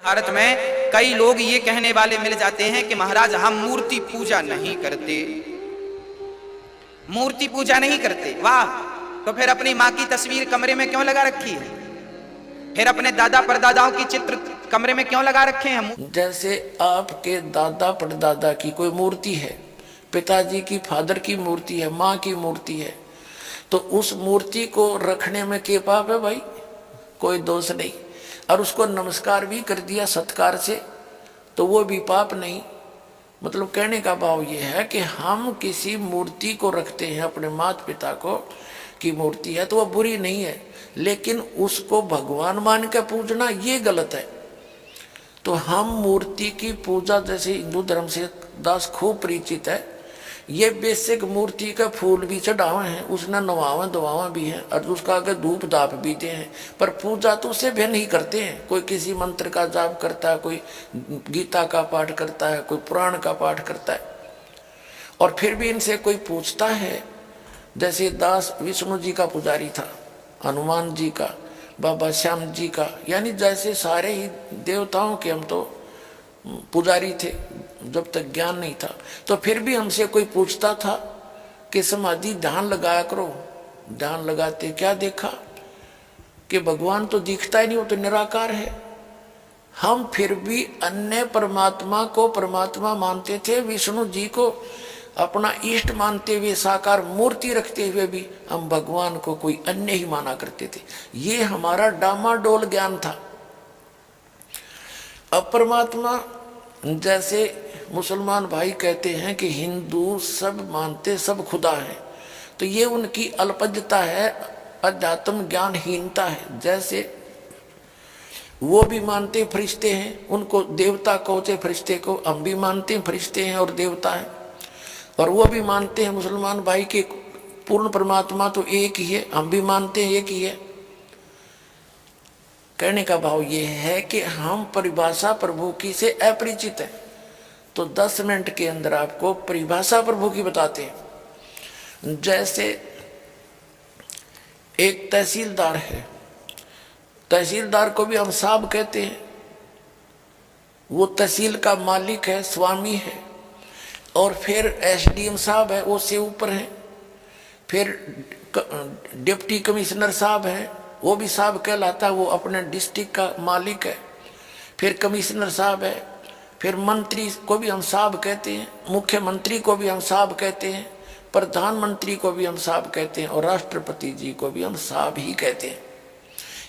भारत में कई लोग ये कहने वाले मिल जाते हैं कि महाराज हम मूर्ति पूजा नहीं करते, मूर्ति पूजा नहीं करते। वाह, तो फिर अपनी माँ की तस्वीर कमरे में क्यों लगा रखी है? फिर अपने दादा परदादाओं की चित्र कमरे में क्यों लगा रखे हैं? जैसे आपके दादा परदादा की कोई मूर्ति है, पिताजी की फादर की मूर्ति है, माँ की मूर्ति है, तो उस मूर्ति को रखने में क्या पाप है भाई? कोई दोष नहीं। और उसको नमस्कार भी कर दिया सत्कार से तो वो भी पाप नहीं। मतलब कहने का भाव ये है कि हम किसी मूर्ति को रखते हैं, अपने माता पिता को की मूर्ति है तो वह बुरी नहीं है, लेकिन उसको भगवान मान के पूजना ये गलत है। तो हम मूर्ति की पूजा, जैसे हिंदू धर्म से दास खूब परिचित है, ये बेसिक मूर्ति का फूल भी चढ़ावे हैं, उसने नवावे दुआवा भी है और उसका आगे धूप दाप भी दे हैं, पर पूजा तो उसे भी नहीं करते हैं। कोई किसी मंत्र का जाप करता है, कोई गीता का पाठ करता है, कोई पुराण का पाठ करता है। और फिर भी इनसे कोई पूछता है, जैसे दास विष्णु जी का पुजारी था, हनुमान जी का, बाबा श्याम जी का, यानी जैसे सारे ही देवताओं के हम तो पुजारी थे जब तक ज्ञान नहीं था। तो फिर भी हमसे कोई पूछता था कि समाधि ध्यान लगाया करो, ध्यान लगाते क्या देखा कि भगवान तो दिखता ही नहीं, वो तो निराकार है। हम फिर भी अन्य परमात्मा को परमात्मा मानते थे, विष्णु जी को अपना इष्ट मानते हुए, साकार मूर्ति रखते हुए भी हम भगवान को कोई अन्य ही माना करते थे। ये हमारा डामाडोल ज्ञान था। अब परमात्मा, जैसे मुसलमान भाई कहते हैं कि हिंदू सब मानते सब खुदा है, तो ये उनकी अल्पज्ञता है, अध्यात्म ज्ञानहीनता है। जैसे वो भी मानते फरिश्ते हैं, उनको देवता कहते फरिश्ते को, हम भी मानते फरिश्ते हैं और देवता है। और वो भी मानते हैं मुसलमान भाई के पूर्ण परमात्मा तो एक ही है, हम भी मानते हैं एक ही है। कहने का भाव ये है कि हम परिभाषा प्रभु की से अपरिचित है, तो 10 मिनट के अंदर आपको परिभाषा प्रभु की बताते हैं। जैसे एक तहसीलदार है, तहसीलदार को भी हम साहब कहते हैं, वो तहसील का मालिक है, स्वामी है। और फिर एसडीएम साहब है, वो से ऊपर है। फिर डिप्टी कमिश्नर साहब है, वो भी साहब कहलाता है, वो अपने डिस्ट्रिक्ट का मालिक है। फिर कमिश्नर साहब है। फिर मंत्री को भी हम साहब कहते हैं, मुख्यमंत्री को भी हम साहब कहते हैं, प्रधानमंत्री को भी हम साहब कहते हैं, और राष्ट्रपति जी को भी हम साहब ही कहते हैं।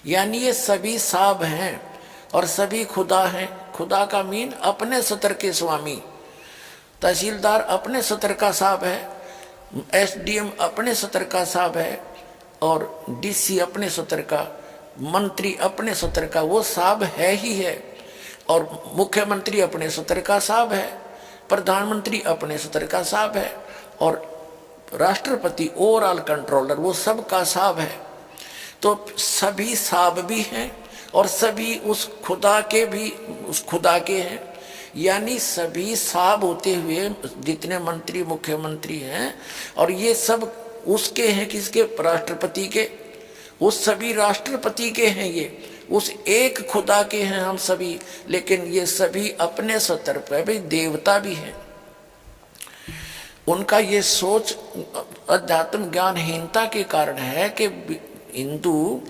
यानी ये सभी साहब हैं और सभी खुदा हैं। खुदा का मीन अपने सतर के स्वामी। तहसीलदार अपने सतर का साहब है, एसडीएम अपने सतर का साहब है, और डीसी अपने सतर का, मंत्री अपने सतर का, वो साहब है ही है। और मुख्यमंत्री अपने सतर का साहब है, प्रधानमंत्री अपने सतर का साहब है, और राष्ट्रपति ओवरऑल कंट्रोलर वो सब का साहब है। तो सभी साहब भी हैं और सभी उस खुदा के भी उस खुदा के हैं। यानी सभी साहब होते हुए जितने मंत्री मुख्यमंत्री हैं, और ये सब उसके हैं, किसके? राष्ट्रपति के। उस सभी राष्ट्रपति के हैं, ये उस एक खुदा के हैं हम सभी। लेकिन ये सभी अपने सतर पर भी देवता भी हैं। उनका ये सोच अध्यात्म ज्ञानहीनता के कारण है कि हिंदू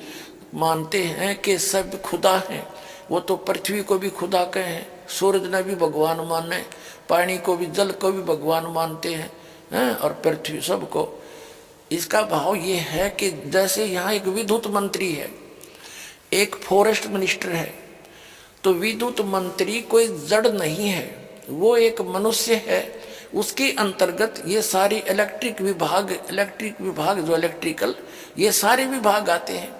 मानते हैं कि सब खुदा हैं। वो तो पृथ्वी को भी खुदा कहें, सूरज ने भी भगवान माने, पानी को भी, जल को भी भगवान मानते हैं, और पृथ्वी सबको। इसका भाव ये है कि जैसे यहाँ एक विद्युत मंत्री है, एक फॉरेस्ट मिनिस्टर है, तो विद्युत मंत्री कोई जड़ नहीं है, वो एक मनुष्य है। उसके अंतर्गत ये सारी इलेक्ट्रिक विभाग जो इलेक्ट्रिकल, ये सारे विभाग आते हैं।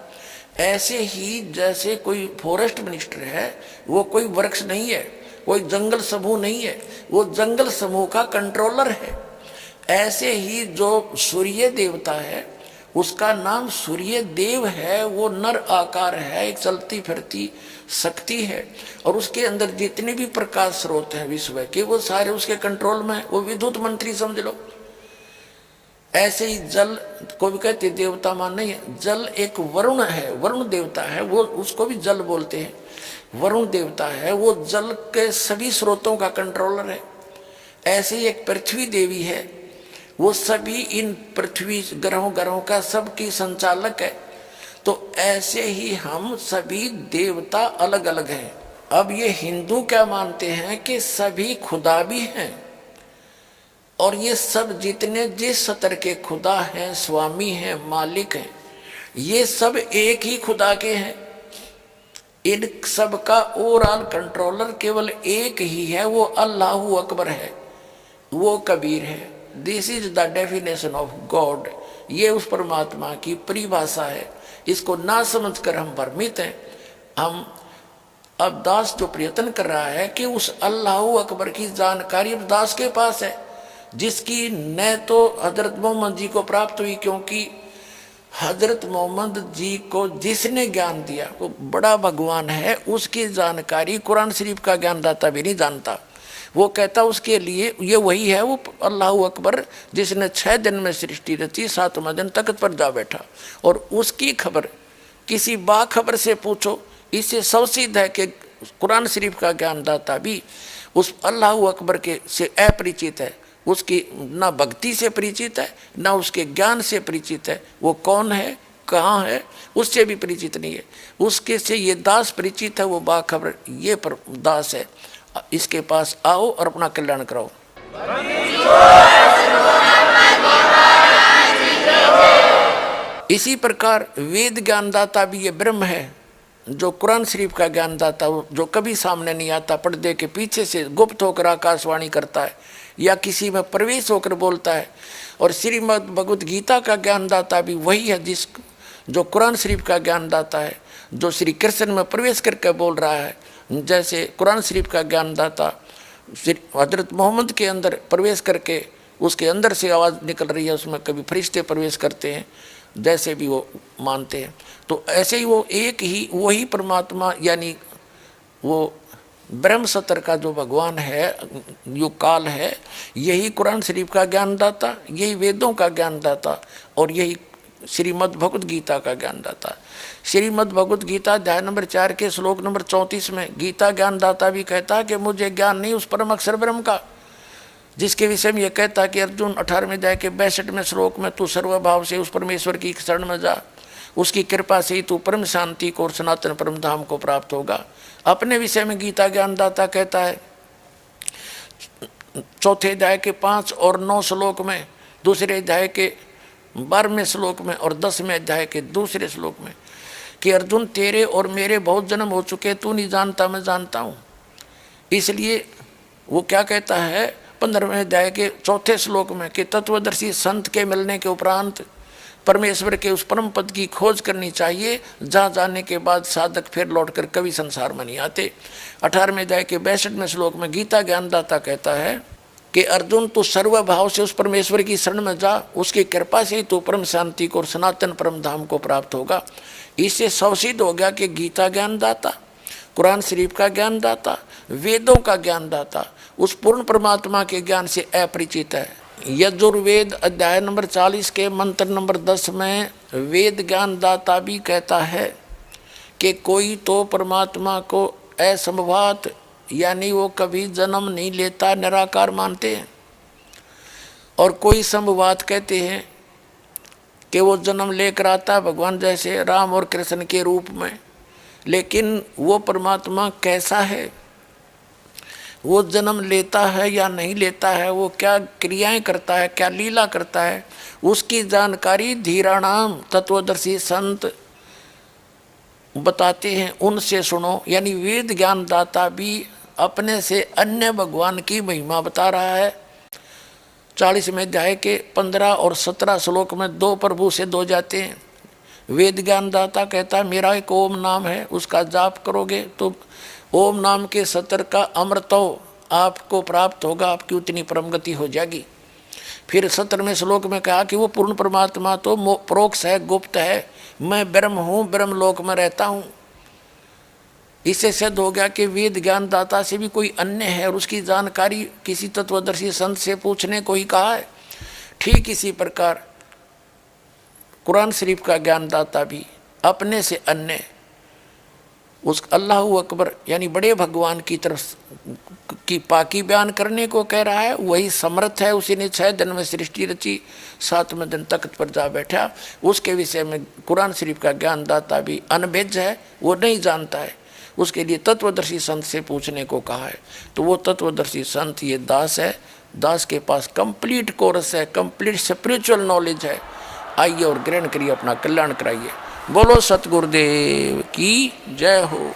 ऐसे ही जैसे कोई फॉरेस्ट मिनिस्टर है, वो कोई वृक्ष नहीं है, कोई जंगल समूह नहीं है, वो जंगल समूह का कंट्रोलर है। ऐसे ही जो सूर्य देवता है, उसका नाम सूर्य देव है, वो नर आकार है, एक चलती फिरती शक्ति है, और उसके अंदर जितने भी प्रकाश स्रोत हैं विश्व के, वो सारे उसके कंट्रोल में। वो विद्युत मंत्री समझ लो। ऐसे ही जल को भी कहते देवता मान नहीं है। जल एक वरुण है, वरुण देवता है, वो उसको भी जल बोलते हैं। वरुण देवता है, वो जल के सभी स्रोतों का कंट्रोलर है। ऐसे ही एक पृथ्वी देवी है, वो सभी इन पृथ्वी ग्रहों का सबकी संचालक है। तो ऐसे ही हम सभी देवता अलग अलग हैं। अब ये हिंदू क्या मानते हैं कि सभी खुदा भी हैं, और ये सब जितने जिस स्तर के खुदा हैं, स्वामी हैं, मालिक हैं, ये सब एक ही खुदा के हैं। इन सब का ओवरऑल कंट्रोलर केवल एक ही है, वो अल्लाहू अकबर है, वो कबीर है। This is the definition of God. ये उस परमात्मा की परिभाषा है। इसको ना समझकर हम भ्रमित हैं। हम अब दास जो प्रयत्न कर रहा है कि उस अल्लाहू अकबर की जानकारी अब दास के पास है, जिसकी न तो हजरत मोहम्मद जी को प्राप्त हुई, क्योंकि हजरत मोहम्मद जी को जिसने ज्ञान दिया वो बड़ा भगवान है, उसकी जानकारी कुरान शरीफ का ज्ञानदाता भी नहीं जानता। वो कहता उसके लिए ये वही है, वो अल्लाहू अकबर जिसने 6 दिन में सृष्टि रची, 7वां दिन तख्त पर जा बैठा। और उसकी खबर किसी बाखबर से पूछो, इससे सवसिद्ध है कि कुरान शरीफ का ज्ञानदाता भी उस अल्लाहू अकबर के से अपरिचित है। उसकी ना भक्ति से परिचित है, ना उसके ज्ञान से परिचित है। वो कौन है, कहाँ है, उससे भी परिचित नहीं है। उसके से ये दास परिचित है, वो बाखबर ये पर दास है। इसके पास आओ और अपना कल्याण कराओ। इसी प्रकार वेद ज्ञानदाता भी ये ब्रह्म है, जो कुरान शरीफ का ज्ञानदाता, जो कभी सामने नहीं आता, पर्दे के पीछे से गुप्त होकर आकाशवाणी करता है या किसी में प्रवेश होकर बोलता है। और श्रीमद् भगवत गीता का ज्ञानदाता भी वही है, जो कुरान शरीफ का ज्ञानदाता है, जो श्री कृष्ण में प्रवेश करके बोल रहा है। जैसे कुरान शरीफ का ज्ञानदाता हजरत मोहम्मद के अंदर प्रवेश करके उसके अंदर से आवाज़ निकल रही है, उसमें कभी फरिश्ते प्रवेश करते हैं, जैसे भी वो मानते हैं। तो ऐसे ही वो एक ही वही परमात्मा, यानी वो ब्रह्म सत्र का जो भगवान है, जो काल है, यही कुरान शरीफ का ज्ञानदाता, यही वेदों का ज्ञानदाता, और यही श्रीमद् भगवत गीता का ज्ञानदाता। श्रीमद् भगवत गीता अध्याय नंबर 4 के श्लोक नंबर 34 में गीता ज्ञानदाता भी कहता है कि मुझे ज्ञान नहीं उस परम अक्षर ब्रह्म का, जिसके विषय में यह कहता है कि अर्जुन 18वें अध्याय के 62वें श्लोक में तू सर्वभाव से उस परमेश्वर की शरण में जा, उसकी कृपा से ही तू परम शांति को और सनातन परम धाम को प्राप्त होगा। अपने विषय में गीता ज्ञानदाता कहता है 4थे अध्याय के 5 और 9 श्लोक में, दूसरे अध्याय के 12वें श्लोक में और 10वें अध्याय के दूसरे श्लोक में कि अर्जुन तेरे और मेरे बहुत जन्म हो चुके, तू नहीं जानता मैं जानता हूँ। इसलिए वो क्या कहता है 15वें अध्याय के 4थे श्लोक में कि तत्वदर्शी संत के मिलने के उपरांत परमेश्वर के उस परम पद की खोज करनी चाहिए, जहाँ जाने के बाद साधक फिर लौटकर कभी संसार में नहीं आते। 18वें अध्याय के 62वें श्लोक में गीता ज्ञानदाता कहता है कि अर्जुन तू सर्वभाव से उस परमेश्वर की शरण में जा, उसकी कृपा से ही तू परम शांति को और सनातन परम धाम को प्राप्त होगा। इससे सवसिद्ध हो गया कि गीता ज्ञानदाता, कुरान शरीफ का ज्ञानदाता, वेदों का ज्ञानदाता उस पूर्ण परमात्मा के ज्ञान से अपरिचित है। यजुर्वेद अध्याय नंबर 40 के मंत्र नंबर 10 में वेद ज्ञानदाता भी कहता है कि कोई तो परमात्मा को असंभवात, यानी वो कभी जन्म नहीं लेता, निराकार मानते हैं, और कोई संभवात कहते हैं कि वो जन्म लेकर आता है, भगवान जैसे राम और कृष्ण के रूप में। लेकिन वो परमात्मा कैसा है, वो जन्म लेता है या नहीं लेता है, वो क्या क्रियाएं करता है, क्या लीला करता है, उसकी जानकारी धीराणाम तत्वदर्शी संत बताते हैं, उनसे सुनो। यानी वेद ज्ञानदाता भी अपने से अन्य भगवान की महिमा बता रहा है। 40वें अध्याय के 15 और 17 श्लोक में 2 प्रभु से 2 जाते हैं। वेद ज्ञानदाता कहता है मेरा एक ओम नाम है, उसका जाप करोगे तो ओम नाम के सत्र का अमृतो आपको प्राप्त होगा, आपकी उतनी परम गति हो जाएगी। फिर 17वें श्लोक में कहा कि वो पूर्ण परमात्मा तो प्रोक्ष है, गुप्त है, मैं ब्रह्म हूँ, ब्रह्म लोक में रहता हूँ। इससे सिद्ध हो गया कि वेद ज्ञानदाता से भी कोई अन्य है और उसकी जानकारी किसी तत्वदर्शी संत से पूछने को ही कहा है। ठीक इसी प्रकार कुरान शरीफ का ज्ञानदाता भी अपने से अन्य उस अल्लाह अकबर यानी बड़े भगवान की तरफ की पाकी बयान करने को कह रहा है। वही समर्थ है, उसी ने 6 दिन में सृष्टि रची, 7वें दिन तख्त पर जा बैठा। उसके विषय में कुरान शरीफ का ज्ञानदाता भी अनभिज्ञ है, वो नहीं जानता है। उसके लिए तत्वदर्शी संत से पूछने को कहा है। तो वो तत्वदर्शी संत ये दास है। दास के पास कंप्लीट कोर्स है, कंप्लीट स्पिरिचुअल नॉलेज है। आइए और ग्रहण करिए, अपना कल्याण कराइए। बोलो सतगुरुदेव की जय हो।